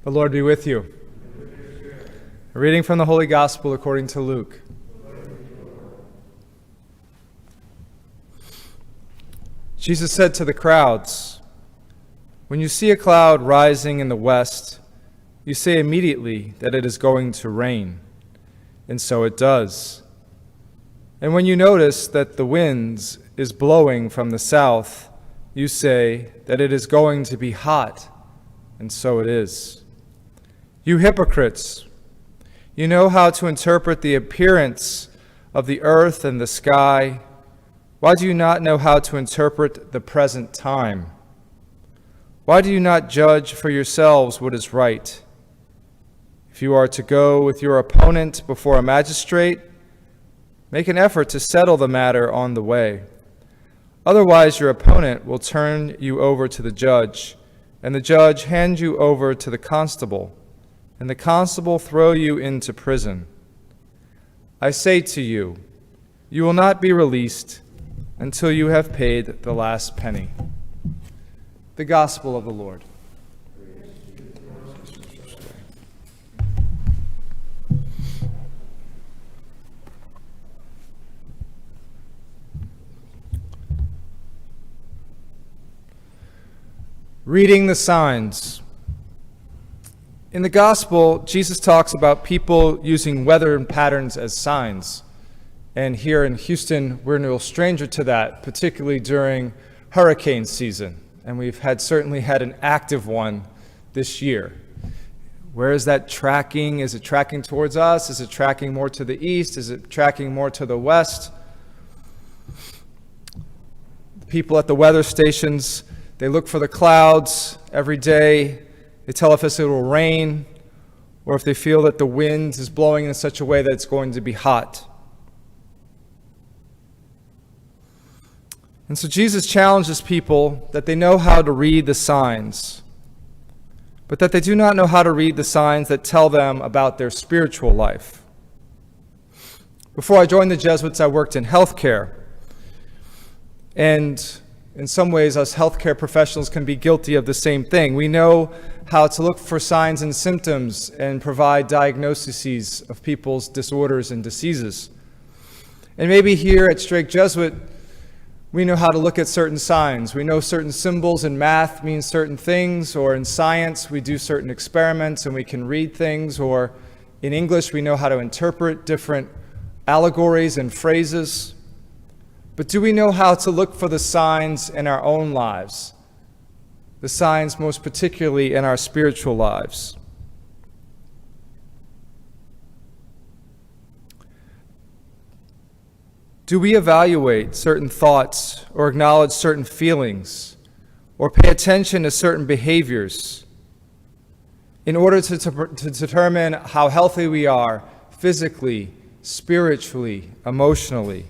The Lord be with you. A reading from the Holy Gospel according to Luke. Jesus said to the crowds, "When you see a cloud rising in the west, you say immediately that it is going to rain, and so it does. And when you notice that the wind is blowing from the south, you say that it is going to be hot, and so it is. You hypocrites, you know how to interpret the appearance of the earth and the sky. Why do you not know how to interpret the present time? Why do you not judge for yourselves what is right? If you are to go with your opponent before a magistrate, make an effort to settle the matter on the way. Otherwise, your opponent will turn you over to the judge, and the judge hand you over to the constable, and the constable throw you into prison. I say to you, you will not be released until you have paid the last penny." The Gospel of the Lord. Reading the signs. In the Gospel, Jesus talks about people using weather patterns as signs. And here in Houston, we're no stranger to that, particularly during hurricane season. And we've certainly had an active one this year. Where is that tracking? Is it tracking towards us? Is it tracking more to the east? Is it tracking more to the west? The people at the weather stations, they look for the clouds every day. They tell us if it will rain, or if they feel that the wind is blowing in such a way that it's going to be hot. And so Jesus challenges people that they know how to read the signs, but that they do not know how to read the signs that tell them about their spiritual life. Before I joined the Jesuits, I worked in healthcare. And in some ways, us healthcare professionals can be guilty of the same thing. We know how to look for signs and symptoms and provide diagnoses of people's disorders and diseases. And maybe here at Strake Jesuit, we know how to look at certain signs. We know certain symbols in math mean certain things, or in science, we do certain experiments and we can read things, or in English, we know how to interpret different allegories and phrases. But do we know how to look for the signs in our own lives? The signs most particularly in our spiritual lives. Do we evaluate certain thoughts or acknowledge certain feelings or pay attention to certain behaviors in order to determine how healthy we are physically, spiritually, emotionally?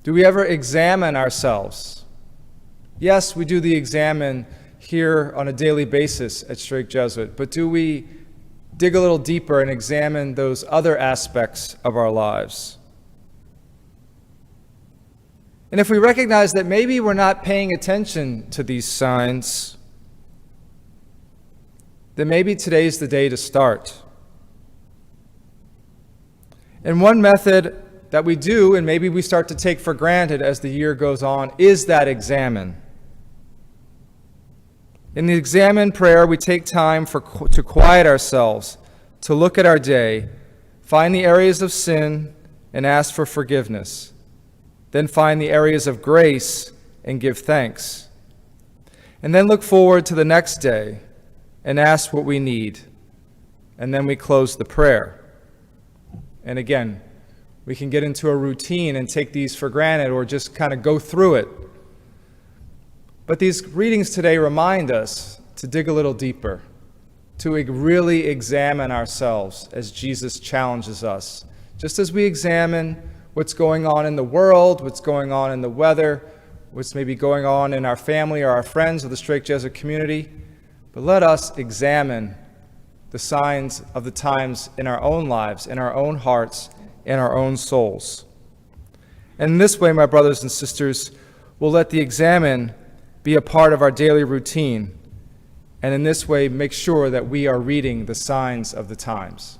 Do we ever examine ourselves? Yes, we do the examine here on a daily basis at Strake Jesuit, but do we dig a little deeper and examine those other aspects of our lives? And if we recognize that maybe we're not paying attention to these signs, then maybe today's the day to start. And one method that we do, and maybe we start to take for granted as the year goes on, is that examine. In the examine prayer, we take time to quiet ourselves, to look at our day, find the areas of sin, and ask for forgiveness. Then find the areas of grace and give thanks. And then look forward to the next day and ask what we need. And then we close the prayer. And again, we can get into a routine and take these for granted or just kind of go through it. But these readings today remind us to dig a little deeper, to really examine ourselves as Jesus challenges us. Just as we examine what's going on in the world, what's going on in the weather, what's maybe going on in our family or our friends or the Strake Jesuit community, but let us examine the signs of the times in our own lives, in our own hearts, in our own souls. And in this way, my brothers and sisters, we'll let the examine be a part of our daily routine, and in this way make sure that we are reading the signs of the times.